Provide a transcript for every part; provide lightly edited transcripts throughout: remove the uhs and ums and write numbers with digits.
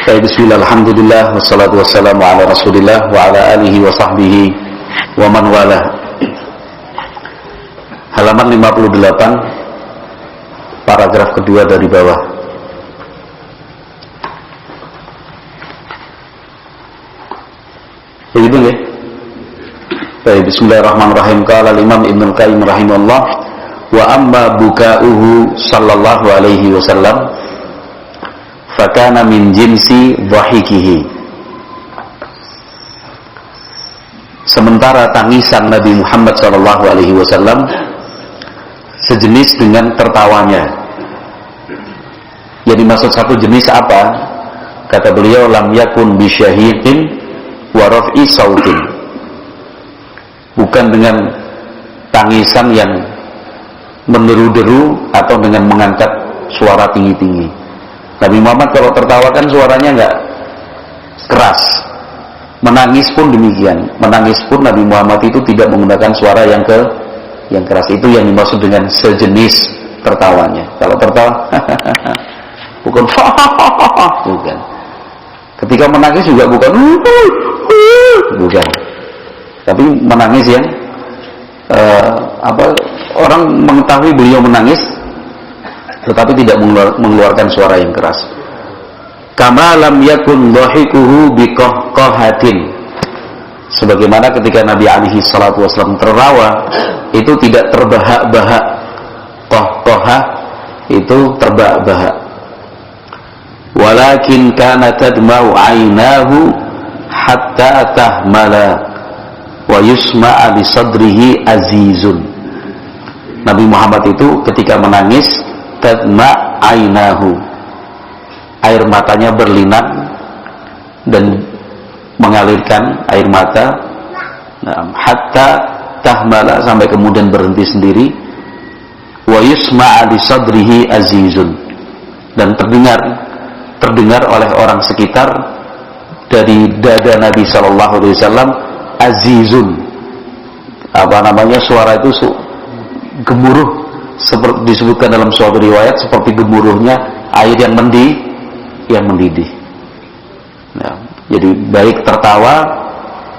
Bismillah, alhamdulillah, wassalatu wassalamu ala rasulillah wa ala alihi wa sahbihi wa man wala. Halaman 58, paragraf kedua dari bawah. Begitu ya? Baik, bismillahirrahmanirrahim. Qala al-Imam Ibnu Qayyim rahimahullah, wa amma buka'uhu sallallahu alaihi wasallam fakana min jinsi dhahikihi. Sementara tangisan Nabi Muhammad sallallahu alaihi wasallam sejenis dengan tertawanya. Jadi maksud satu jenis apa? Kata beliau, lam yakun bisyahiqin wa raf'i sautin. Bukan dengan tangisan yang menderu-deru atau dengan mengangkat suara tinggi-tinggi. Nabi Muhammad kalau tertawa kan suaranya enggak keras. Menangis pun demikian. Menangis pun Nabi Muhammad itu tidak menggunakan suara yang keras. Itu yang dimaksud dengan sejenis tertawanya. Kalau tertawa bukan bukan. Ketika menangis juga bukan bukan. Tapi menangis yang orang mengetahui beliau menangis tetapi tidak mengeluarkan suara yang keras. Kama lam yakun dhahikuhu biqahqahatin. Sebagaimana ketika Nabi alaihi salatu wasallam tertawa itu tidak terbahak-bahak. Qahqahah itu terbahak-bahak. Walakin kana tadma'u 'ainahu hatta tahmala wa yusma'a bi sadrihi azizun. Nabi Muhammad itu ketika menangis tadma' ainahu, air matanya berlinang dan mengalirkan air mata, hatta tahmala, sampai kemudian berhenti sendiri, wa yusma'a li sadrihi azizun, dan terdengar oleh orang sekitar dari dada Nabi sallallahu alaihi wasallam azizun, suara itu gemuruh, seperti disebutkan dalam suatu riwayat seperti gemuruhnya air yang mendidih. Nah, jadi baik tertawa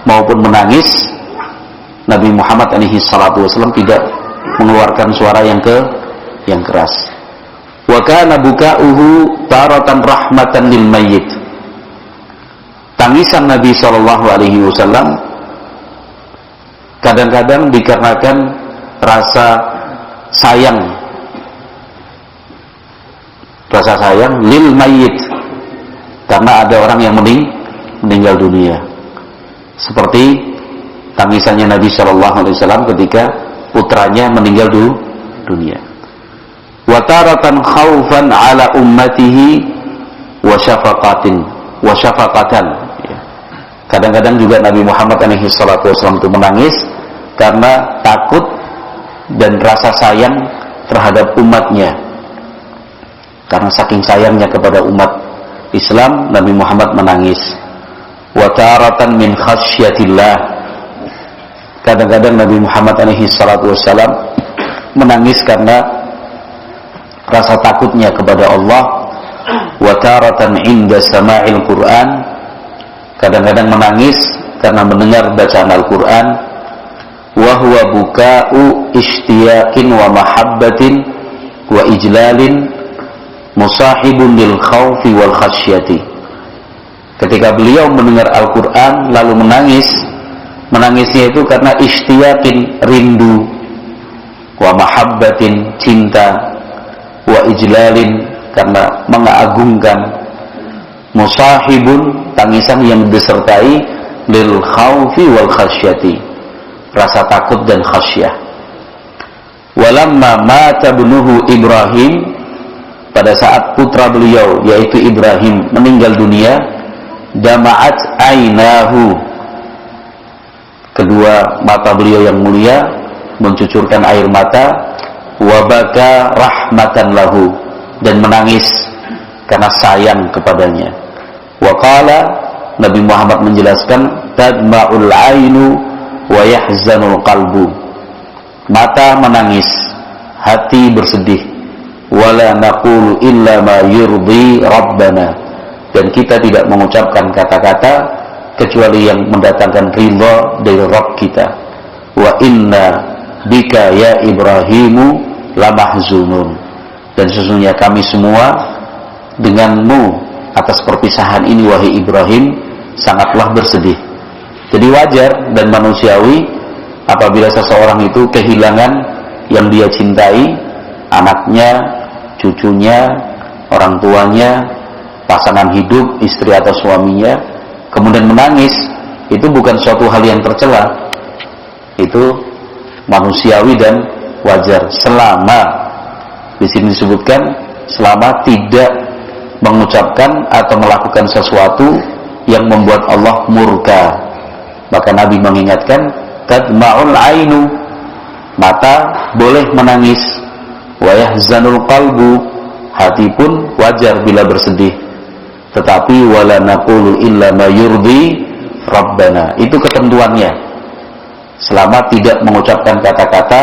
maupun menangis, Nabi Muhammad alaihi salatu wasallam tidak mengeluarkan suara yang keras. Wa kana buka'uhu taratan rahmatan lil mayyit. Tangisan Nabi sallallahu alaihi wasallam kadang-kadang dikarenakan rasa sayang lil mayyit, karena ada orang yang meninggal dunia, seperti tangisannya Nabi sallallahu alaihi wasallam ketika putranya meninggal dunia. Wa taratan khaufan ala ummatihi wa syafaqatan. Kadang-kadang juga Nabi Muhammad alaihi salatu wasallam itu menangis karena takut dan rasa sayang terhadap umatnya. Karena saking sayangnya kepada umat Islam, Nabi Muhammad menangis. Wa taratan min khasyatillah. Kadang-kadang Nabi Muhammad alaihi salatu wasallam menangis karena rasa takutnya kepada Allah. Wa taratan inda sama'il Qur'an. Kadang-kadang menangis karena mendengar bacaan Al-Qur'an. Wa huwa buka'u ishtiyaqin wa mahabbatin wa ijlalin musahibun lil khawfi wal khasyati. Ketika beliau mendengar Al-Qur'an lalu menangisnya itu karena ishtiyaqin, rindu, wa mahabbatin, cinta, wa ijlalin, karena mengagungkan, musahibun, tangisan yang disertai, lil khawfi wal khasyati, rasa takut dan khasyah. Walamma mata bunuhu Ibrahim, pada saat putra beliau yaitu Ibrahim meninggal dunia, dama'at ainahu, kedua mata beliau yang mulia mencucurkan air mata, wabaka rahmatan lahu, dan menangis karena sayang kepadanya. Waqala, Nabi Muhammad menjelaskan, tadma'ul ainu wa yahzanul qalbu, mata menangis, hati bersedih, wala naqulu illa ma yurdi rabbana, dan kita tidak mengucapkan kata-kata kecuali yang mendatangkan ridha dari Rabb kita. Wa inna bika ya Ibrahimu lamahzunun, dan sesungguhnya kami semua denganmu atas perpisahan ini wahai Ibrahim sangatlah bersedih. Jadi wajar dan manusiawi apabila seseorang itu kehilangan yang dia cintai, anaknya, cucunya, orang tuanya, pasangan hidup, istri atau suaminya, kemudian menangis. Itu bukan suatu hal yang tercela, itu manusiawi dan wajar, selama di sini disebutkan selama tidak mengucapkan atau melakukan sesuatu yang membuat Allah murka. Maka Nabi mengingatkan, tadma'ul ainu, mata boleh menangis, wa yahzanul qalbu, hati pun wajar bila bersedih, tetapi wala naqulu illa ma yurdi rabbana, itu ketentuannya, selama tidak mengucapkan kata-kata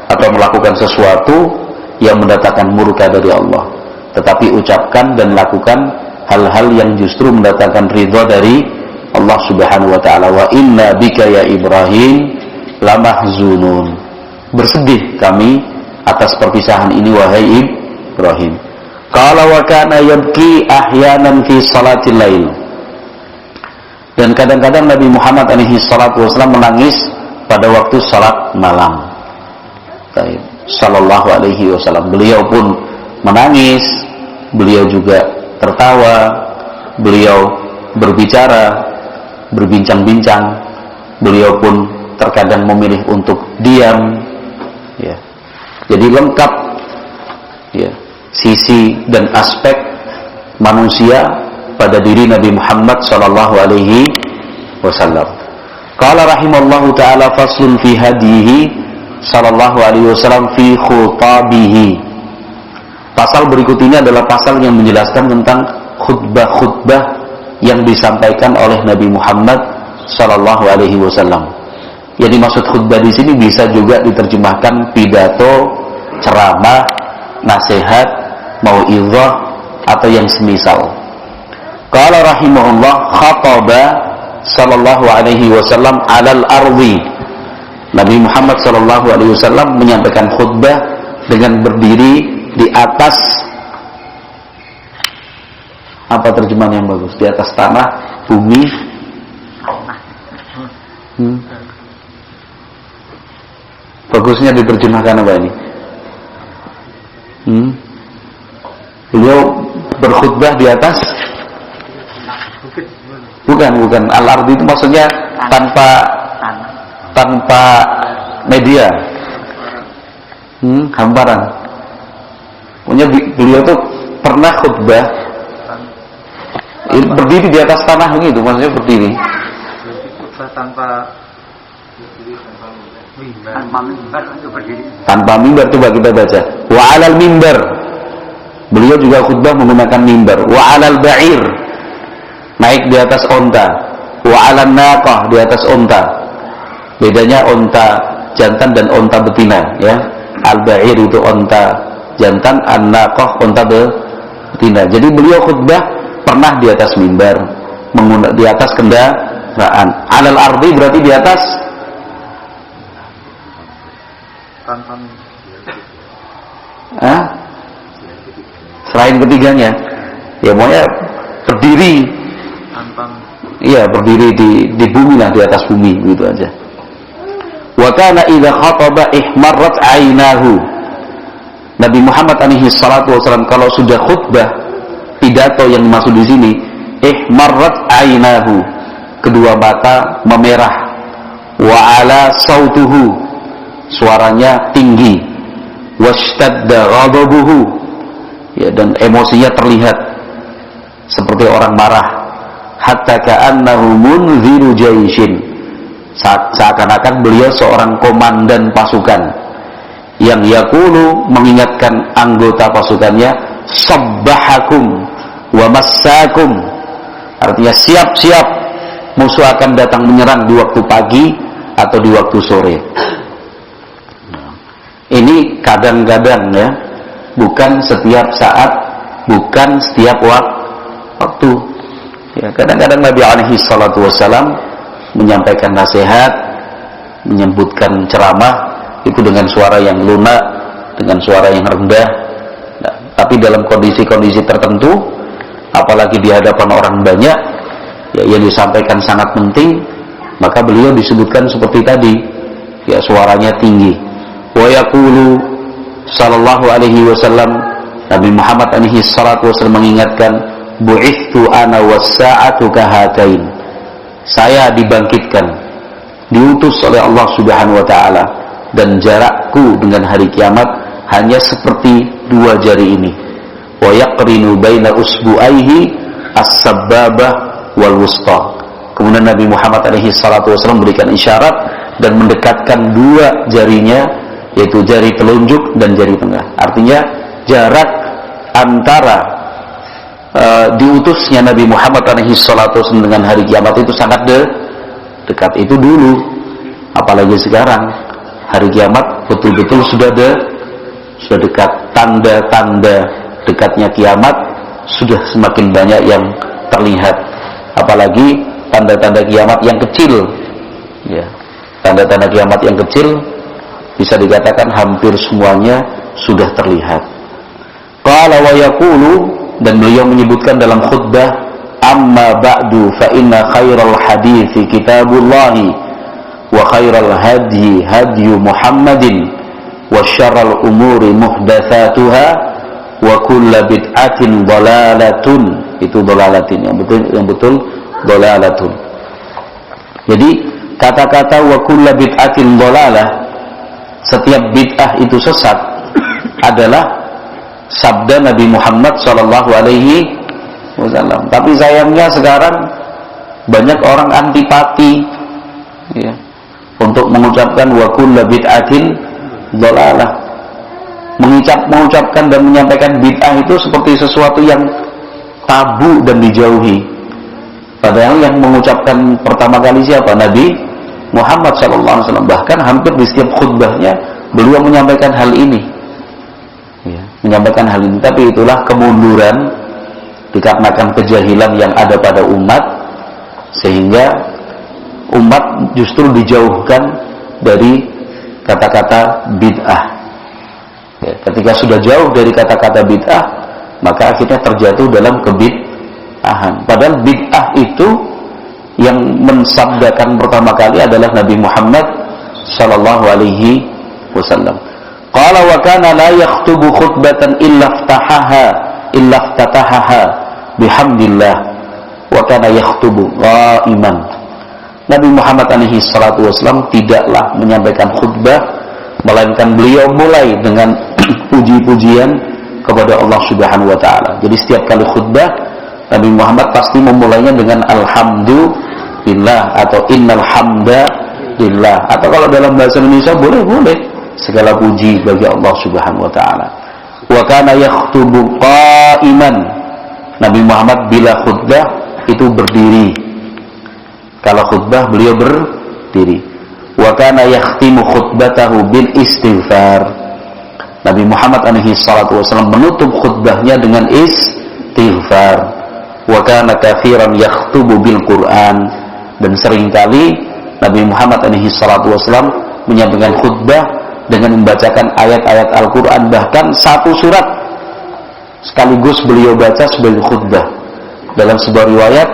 atau melakukan sesuatu yang mendatangkan murka dari Allah, tetapi ucapkan dan lakukan hal-hal yang justru mendatangkan ridha dari Allah Subhanahu wa ta'ala. Wa inna bika ya Ibrahim lamahzunun, bersedih kami atas perpisahan ini wahai Ibrahim. Qala wa kana yabki ahyanan fi salatil lail, dan kadang-kadang Nabi Muhammad alaihi salatu wasallam menangis pada waktu salat malam. Sallallahu alaihi wasallam, beliau pun menangis, beliau juga tertawa, beliau berbicara, berbincang-bincang, beliau pun terkadang memilih untuk diam, ya. Jadi lengkap, ya, sisi dan aspek manusia pada diri Nabi Muhammad sallallahu alaihi wasallam. Qala rahimallahu taala faslun fi hadihi sallallahu alaihi wasallam fi khutabihi. Pasal berikut ini adalah pasal yang menjelaskan tentang khutbah-khutbah yang disampaikan oleh Nabi Muhammad sallallahu alaihi wasallam. Yang dimaksud khutbah di sini bisa juga diterjemahkan pidato, ceramah, nasihat, mau'izah atau yang semisal. Qala rahimahullah khataba sallallahu alaihi wasallam 'alal ardi. Nabi Muhammad sallallahu alaihi wasallam menyampaikan khutbah dengan berdiri di atas, apa terjemahan yang bagus? Di atas tanah, bumi. Bagusnya diterjemahkan apa ini? Beliau berkhutbah di atas? Bukan. Al-ardi itu maksudnya tanpa media. Hamparan. Punya beliau tuh pernah khutbah berdiri di atas tanah begitu, maksudnya berdiri. Tanpa mimbar, coba kita baca. Wa 'alal mimbar. Beliau juga khutbah menggunakan mimbar. Wa 'alal ba'ir, naik di atas onta. Wa 'alan naqah, di atas onta. Bedanya onta jantan dan onta betina, ya. Al-ba'ir itu onta jantan, an-naqah onta betina. Jadi beliau khutbah pernah di atas mimbar, di atas kendaraan. Alal ardi berarti di atas selain ketiganya, ya pokoknya berdiri, iya berdiri di bumi lah, di atas bumi gitu aja. Wa kana idza khataba ihmarrat 'ainahu. Nabi Muhammad alaihi salatu wasallam kalau sudah khutbah, pidato yang dimaksud di sini, ihmarrat 'ainahu, kedua mata memerah, wa 'ala sautuhu, suaranya tinggi, washtadda ghadabuhu, ya, dan emosinya terlihat seperti orang marah, hatta ka'annahu munziru jaishin, seakan-akan beliau seorang komandan pasukan yang yaqulu, mengingatkan anggota pasukannya, sabbahakum wa massakum, artinya siap-siap, musuh akan datang menyerang di waktu pagi atau di waktu sore. Ini kadang-kadang, ya, bukan setiap saat, bukan setiap waktu. Ya, kadang-kadang Nabi alaihi salatu wassalam menyampaikan nasihat, menyebutkan ceramah itu dengan suara yang lunak, dengan suara yang rendah. Nah, tapi dalam kondisi-kondisi tertentu, apalagi di hadapan orang banyak, ya, yang disampaikan sangat penting, maka beliau disebutkan seperti tadi, ya, suaranya tinggi. Wa yaqulu sallallahu alaihi wasallam, Nabi Muhammad alaihi salatu wasallam mengingatkan, bu'ithtu ana was-sa'atu kahatain. Saya dibangkitkan, diutus oleh Allah Subhanahu wa taala, dan jarakku dengan hari kiamat hanya seperti dua jari ini. Wa yaqrinu baina usbu'aihi as-sabbabah wal wusta. Kemudian Nabi Muhammad alaihi salatu wasallam memberikan isyarat dan mendekatkan dua jarinya, yaitu jari telunjuk dan jari tengah. Artinya jarak antara diutusnya Nabi Muhammad alaihi salatu wasallam dengan hari kiamat itu sangat dekat. Itu dulu, apalagi sekarang hari kiamat betul-betul sudah dekat. Tanda-tanda dekatnya kiamat sudah semakin banyak yang terlihat, apalagi tanda-tanda kiamat yang kecil, ya. Tanda-tanda kiamat yang kecil bisa dikatakan hampir semuanya sudah terlihat. Qala wa yaqulu, dan beliau menyebutkan dalam khutbah, amma ba'du fa inna khairal hadithi kitabullahi wa khairal hadyi hadyu Muhammadin wa syarral umuri muhdatsatuha wa kullu bid'atin dhalalatun. Itu dhalalatin, yang betul dhalalatun. Jadi kata-kata wa kullu bid'atin dhalalah, setiap bid'ah itu sesat, adalah sabda Nabi Muhammad sallallahu alaihi wasallam. Tapi sayangnya sekarang banyak orang antipati, ya, untuk mengucapkan wa kullu bid'atin dhalalah. Mengucapkan dan menyampaikan bid'ah itu seperti sesuatu yang tabu dan dijauhi. Padahal yang mengucapkan pertama kali siapa? Nabi Muhammad sallallahu alaihi wasallam. Bahkan hampir di setiap khutbahnya beliau menyampaikan hal ini. Ya, menyampaikan hal ini. Tapi itulah kemunduran dikarenakan kejahilan yang ada pada umat, sehingga umat justru dijauhkan dari kata-kata bid'ah. Ya, ketika sudah jauh dari kata-kata bid'ah, maka akhirnya terjatuh dalam kebid'ahan. Padahal bid'ah itu yang mensabdakan pertama kali adalah Nabi Muhammad sallallahu alaihi wasallam. Qala wa kana la yakhutubu khutbatan illa iftatahaha bihamdillah wa kana yakhutubu qa'iman. Nabi Muhammad alaihi salatu wasallam tidaklah menyampaikan khutbah melainkan beliau mulai dengan puji-pujian kepada Allah Subhanahu wa taala. Jadi setiap kali khutbah Nabi Muhammad pasti memulainya dengan alhamdulillah atau innal hamdalillah, atau kalau dalam bahasa Indonesia boleh segala puji bagi Allah Subhanahu wa taala. Wa kana yakhutubu qa'iman. Nabi Muhammad bila khutbah itu berdiri. Kalau khutbah beliau berdiri. Wa kana yakhtimu khutbatahu bil istighfar. Nabi Muhammad alaihi salatu wasallam menutup khutbahnya dengan istighfar. Wa kana katsiran yakhtubu bil Qur'an, dan seringkali Nabi Muhammad alaihi salatu wasallam menyampaikan khutbah dengan membacakan ayat-ayat Al-Qur'an, bahkan satu surat sekaligus beliau baca sebagai khutbah. Dalam sebuah riwayat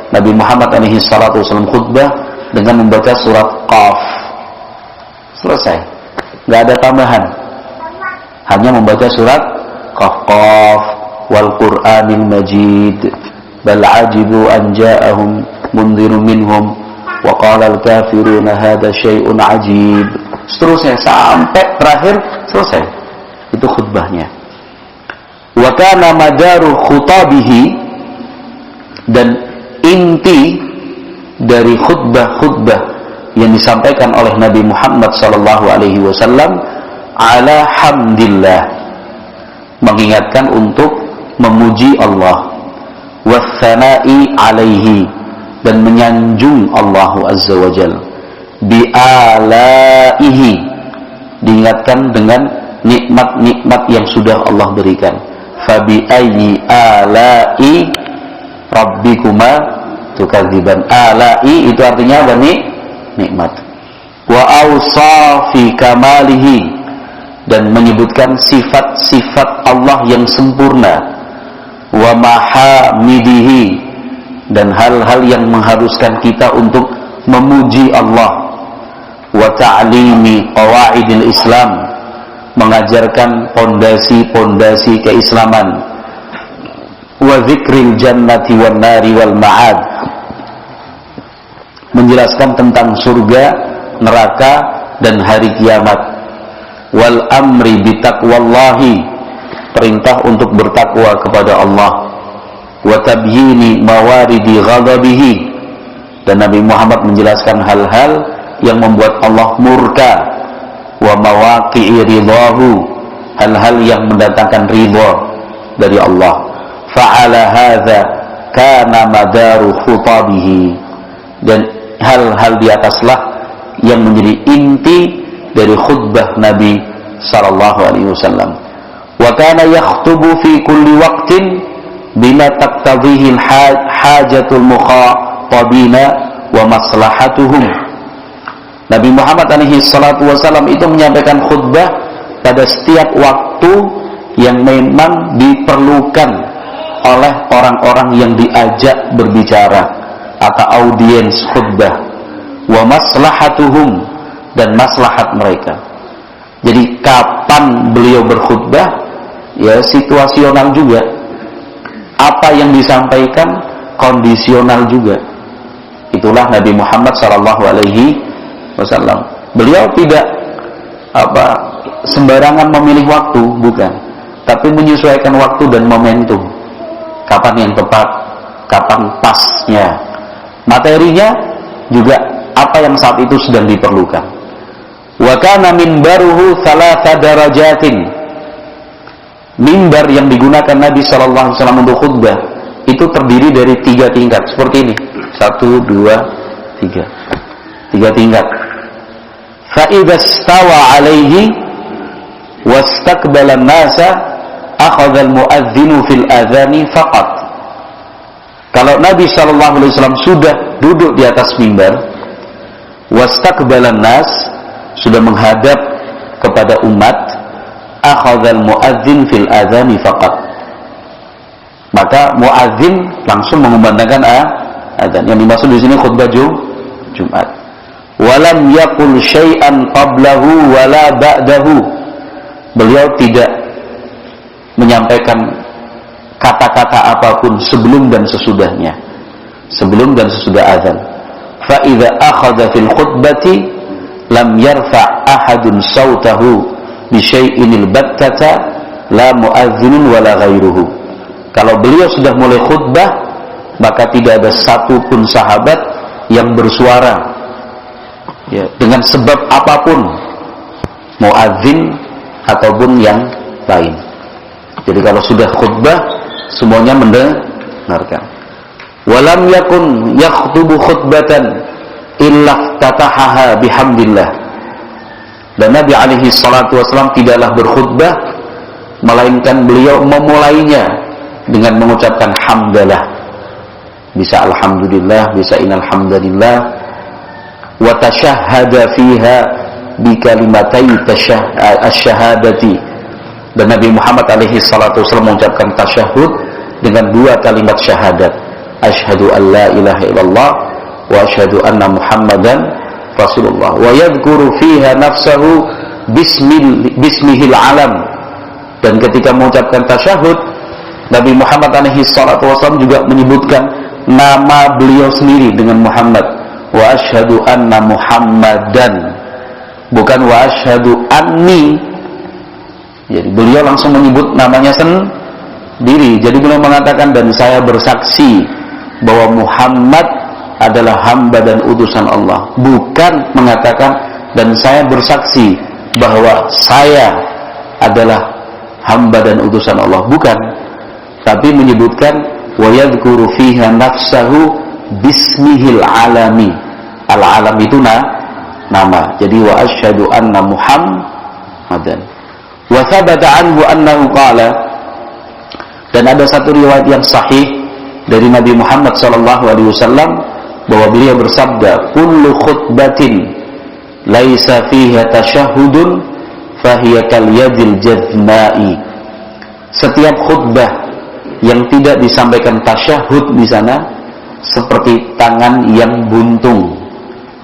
Nabi Muhammad alaihi salatu wasallam khutbah dengan membaca surat Qaf. Selesai, nggak ada tambahan, hanya membaca surat Qaf wal Qur'anil Majid bal ajibu an ja'ahum mundhirun minhum wa qala al kafiruna hadza syai'un ajib. Seterusnya sampai terakhir selesai. Itu khutbahnya. Wa kana madaru khutabihi, dan inti dari khutbah-khutbah yang disampaikan oleh Nabi Muhammad sallallahu alaihi wasallam ala hamdillah, mengingatkan untuk memuji Allah, wassana'i alaihi, dan menyanjung Allah azza wajalla, bi alaihi, diingatkan dengan nikmat-nikmat yang sudah Allah berikan. Fabi ayyi ala'i rabbikuma tukadziban. Ala'i itu artinya apa? Nikmat. Wa awsa fi kamalihi, dan menyebutkan sifat-sifat Allah yang sempurna. Wa mahamidihi, dan hal-hal yang mengharuskan kita untuk memuji Allah. Wa ta'limi qawaidil Islam, mengajarkan pondasi-pondasi keislaman. Wa dzikril jannati wan nari wal ma'ad, menjelaskan tentang surga, neraka, dan hari kiamat. Wal amri bitaqwallahi, perintah untuk bertakwa kepada Allah. Wa tabyini mawaridi ghadabihi, dan Nabi Muhammad menjelaskan hal-hal yang membuat Allah murka. Wa mawaqi'i ridahu, hal-hal yang mendatangkan ridha dari Allah. Fa'ala hadza kana madaru khutabihi, dan hal-hal di ataslah yang menjadi inti dari khutbah Nabi sallallahu alaihi wasallam. Wa kana yakhutubu fi kulli waqtin bima taqtadhihi hajatul mukhatabina wa maslahatuhum. Nabi Muhammad alaihi salatu wasallam itu menyampaikan khutbah pada setiap waktu yang memang diperlukan oleh orang-orang yang diajak berbicara atau audiens khutbah. Wa maslahatuhum, dan maslahat mereka. Jadi kapan beliau berkhutbah, ya situasional juga. Apa yang disampaikan kondisional juga. Itulah Nabi Muhammad sallallahu alaihi wasallam. Beliau tidak sembarangan memilih waktu, bukan, tapi menyesuaikan waktu dan momentum. Kapan yang tepat, kapan pasnya. Materinya juga apa yang saat itu sedang diperlukan. Wa kana minbaruhu thalatha darajatin. Mimbar yang digunakan Nabi sallallahu alaihi wasallam untuk khutbah itu terdiri dari 3 tingkat seperti ini. 1 2 3. 3 tingkat. Fa idza stawa alaihi wastaqbala an-nasa akhadha al-mu'adhdhinu fil adhani faqat. Kalau Nabi sallallahu alaihi wasallam sudah duduk di atas mimbar, wastaqbala an-nas, sudah menghadap kepada umat, akhadha al-mu'adhdhin fil adhani faqat, maka muadzin langsung mengumandangkan azan. Yang dimaksud di sini khutbah Jumat. Walam yaqul syai'an qablahu wala ba'dahu. Beliau tidak menyampaikan kata-kata apapun sebelum dan sesudahnya. Sebelum dan sesudah azan. Fa idza akhadha fil khutbati lam yarfa' ahadun sautahu bi syai'inil battata la muadzinun wala ghairuhu. Kalau beliau sudah mulai khutbah, maka tidak ada satu pun sahabat yang bersuara, ya, dengan sebab apapun, muadzin ataupun yang lain. Jadi kalau sudah khutbah, semuanya mendengarkan. Walam yakun yakhtubu khutbatan illa tatahaha bihamdillah. Dan Nabi alaihi salatu wasallam tidaklah berkhutbah melainkan beliau memulainya dengan mengucapkan hamdalah. Bisa alhamdulillah, bisa innal hamdalillah, wa tashahhada fiha bi kalimatai asyhadati. Dan Nabi Muhammad alaihi salatu wasallam mengucapkan tasyahud dengan 2 kalimat syahadat. Asyhadu an la ilaha illallah wa asyhadu anna Muhammadan Rasulullah. Wa yadhkuru fiha nafsahu bismihil alam. Dan ketika mengucapkan tasyahud, Nabi Muhammad alaihi salatu wasallam juga menyebutkan nama beliau sendiri dengan Muhammad. Wa asyhadu anna Muhammadan, bukan wa asyhadu anni. Jadi beliau langsung menyebut namanya sendiri. Jadi beliau mengatakan, dan saya bersaksi bahwa Muhammad adalah hamba dan utusan Allah. Bukan mengatakan, dan saya bersaksi bahwa saya adalah hamba dan utusan Allah. Bukan. Tapi menyebutkan wa yadhkuru fiha nafsahu bismihil alami. Al-alam itu nama. Jadi wa asyhadu anna Muhammadan. Wa thabata anhu annahu qala, dan ada satu riwayat yang sahih dari Nabi Muhammad sallallahu alaihi wasallam bahwa beliau bersabda, kullu khutbatin laisa fiha tasyahhudun fahiya kal yadil jazma'i. Setiap khutbah yang tidak disampaikan tasyahud di sana seperti tangan yang buntung.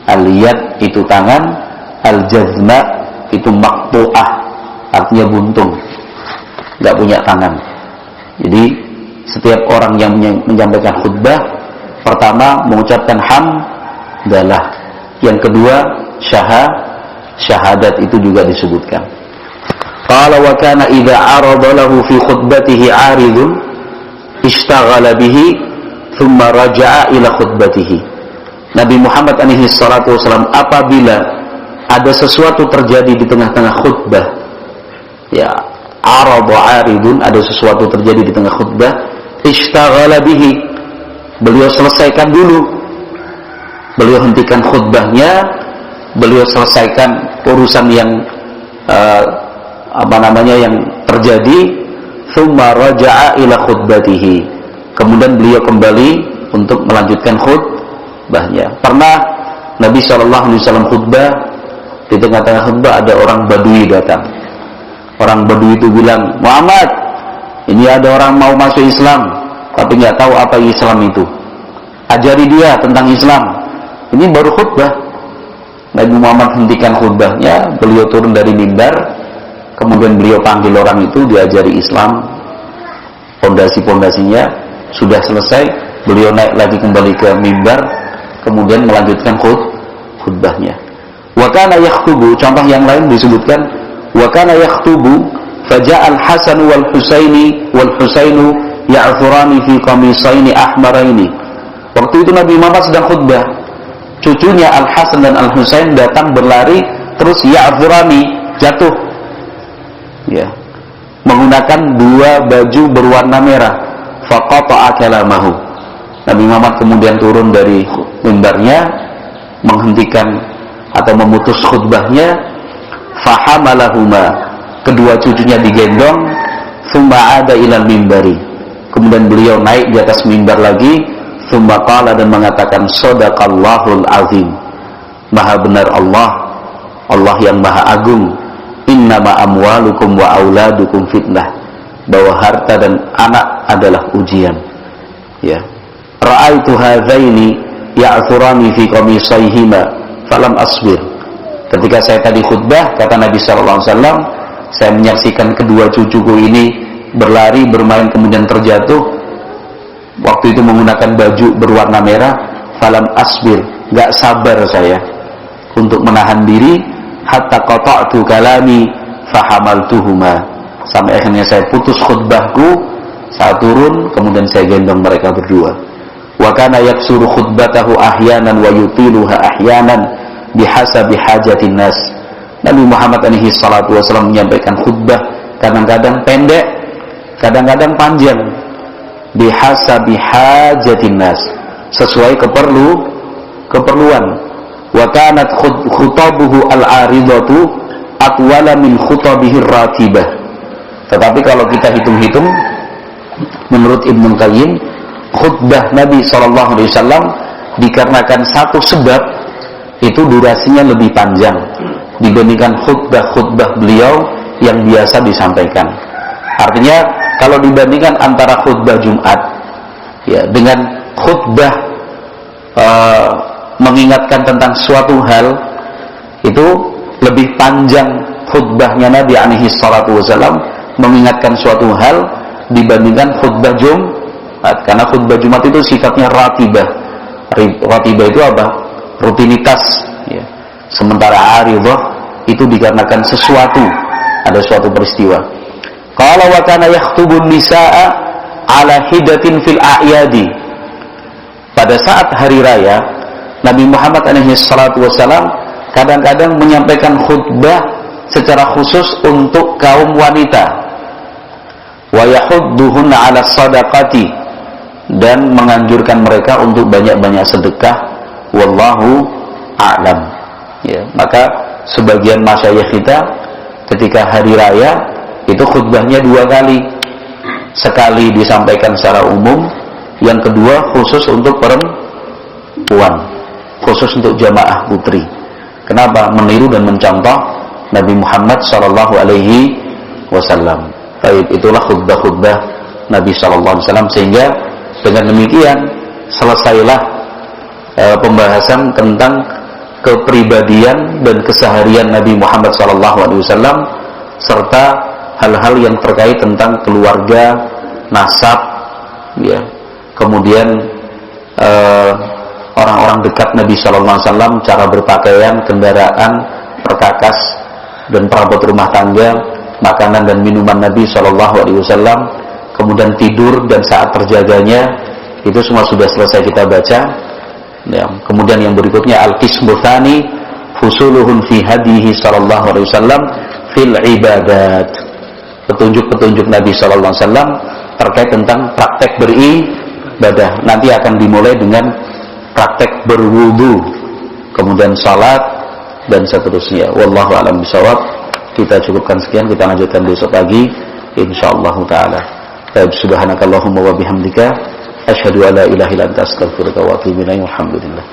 Al-yad itu tangan, al-jazma itu maqtu'ah, artinya buntung, enggak punya tangan. Jadi setiap orang yang menyampaikan khutbah, pertama mengucapkan hamdalah, yang kedua syahadat itu juga disebutkan. Qala wa kana idza arada lahu fi khutbatihi 'aridun ishtaghala bihi thumma raja'a ila khutbatihi. Nabi Muhammad alaihi salatu wasallam apabila ada sesuatu terjadi di tengah-tengah khutbah, ya, arada 'aridun, ada sesuatu terjadi di tengah khutbah, ishtaghala bihi, beliau selesaikan dulu, beliau hentikan khutbahnya, beliau selesaikan urusan yang yang terjadi, thumma raja'a ila khutbatihi, kemudian beliau kembali untuk melanjutkan khutbahnya. Pernah Nabi SAW khutbah, di tengah-tengah khutbah ada orang Badui datang. Orang Badui itu bilang, Muhammad, ini ada orang mau masuk Islam tapi nggak tahu apa Islam itu, ajari dia tentang Islam. Ini baru khutbah. Nabi Muhammad hentikan khutbahnya, beliau turun dari mimbar, kemudian beliau panggil orang itu, diajari Islam, pondasi-pondasinya. Sudah selesai, beliau naik lagi kembali ke mimbar, kemudian melanjutkan khutbahnya. Wa kana yakhubu, contoh yang lain disebutkan, wa kana yakhubu faja'al Hasan wal Husainu ya'thurani fi qamisaini ahmaraini. Waktu itu Nabi Muhammad sedang khutbah, cucunya Al-Hasan dan Al-Husain datang berlari, terus ya'thurani, jatuh, ya, menggunakan dua baju berwarna merah. Faqata'a kalamahu. Nabi Muhammad kemudian turun dari mimbarnya, menghentikan atau memutus khutbahnya. Fahamalahuma, kedua cucunya digendong. Thumma ada ilal mimbari, kemudian beliau naik di atas mimbar lagi. Thumma qala, dan mengatakan, Shadaqallahul azim, maha benar Allah, Allah yang maha agung. Innama amwalukum wa auladukum fitnah, bahwa harta dan anak adalah ujian. Ya. Ra'aitu hadzaini ya'thurani fi qamisayhima falam asbir. Ketika saya tadi khutbah, kata Nabi sallallahu alaihi wasallam, saya menyaksikan kedua cucuku ini berlari, bermain, kemudian terjatuh. Waktu itu menggunakan baju berwarna merah. Falam asbir, enggak sabar saya untuk menahan diri. Hatta qata'tu kalami fahamaltuhuma, sampai akhirnya saya putus khutbahku, saya turun, kemudian saya gendong mereka berdua. Wa kana yaksuru khutbatahu ahyanan wa yutiluha ahyanan bihasabi hajatin nas. Nabi Muhammad alaihi salatu wasallam menyampaikan khutbah kadang-kadang pendek, kadang-kadang panjang, bihasabi hajatin nas, sesuai keperluan. Wa kanat khutabuhu al-aridatu aqwala min khutabihi ratibah. Tetapi kalau kita hitung-hitung, menurut Ibnu Qayyim, khutbah Nabi SAW dikarenakan satu sebab itu durasinya lebih panjang dibandingkan khutbah-khutbah beliau yang biasa disampaikan. Artinya kalau dibandingkan antara khutbah Jumat, ya, dengan khutbah mengingatkan tentang suatu hal, itu lebih panjang khutbahnya Nabi alaihi salatu wasallam mengingatkan suatu hal dibandingkan khutbah Jumat. Karena khutbah Jumat itu sifatnya ratibah. Ratibah itu apa? Rutinitas, ya. Sementara aridah itu dikarenakan sesuatu, ada suatu peristiwa. Qala wa kana yakhtubun nisaa ala hidatin fil a'yadi. Pada saat hari raya, Nabi Muhammad SAW kadang-kadang menyampaikan khutbah secara khusus untuk kaum wanita. Wa yahudduhunna 'ala shadaqati, dan menganjurkan mereka untuk banyak-banyak sedekah. Wallahu a'lam. Ya, maka sebagian masyayikh kita ketika hari raya itu khutbahnya 2 kali. Sekali disampaikan secara umum, yang kedua khusus untuk perempuan, khusus untuk jamaah putri. Kenapa? Meniru dan mencontoh Nabi Muhammad sallallahu alaihi wasallam. Baik, itulah khutbah-khutbah Nabi sallallahu alaihi wasallam, sehingga dengan demikian selesailah pembahasan tentang kepribadian dan keseharian Nabi Muhammad SAW, serta hal-hal yang terkait tentang keluarga, nasab, ya. Kemudian orang-orang dekat Nabi SAW, cara berpakaian, kendaraan, perkakas dan perabot rumah tangga, makanan dan minuman Nabi SAW, kemudian tidur dan saat terjaganya, itu semua sudah selesai kita baca. Ya, kemudian yang berikutnya al-qismu tsani fusuluhun fi hadihi sallallahu alaihi wasallam fil ibadat. Petunjuk-petunjuk Nabi sallallahu alaihi wasallam terkait tentang praktek beribadah. Nanti akan dimulai dengan praktek berwudu, kemudian salat dan seterusnya. Wallahu a'lam bishawab. Kita cukupkan sekian, kita lanjutkan besok pagi insyaallah taala. Subhanakallahumma wa bihamdika asyhadu an la ilaha illa anta astaghfiruka wa atubu ilaik. Alhamdulillah.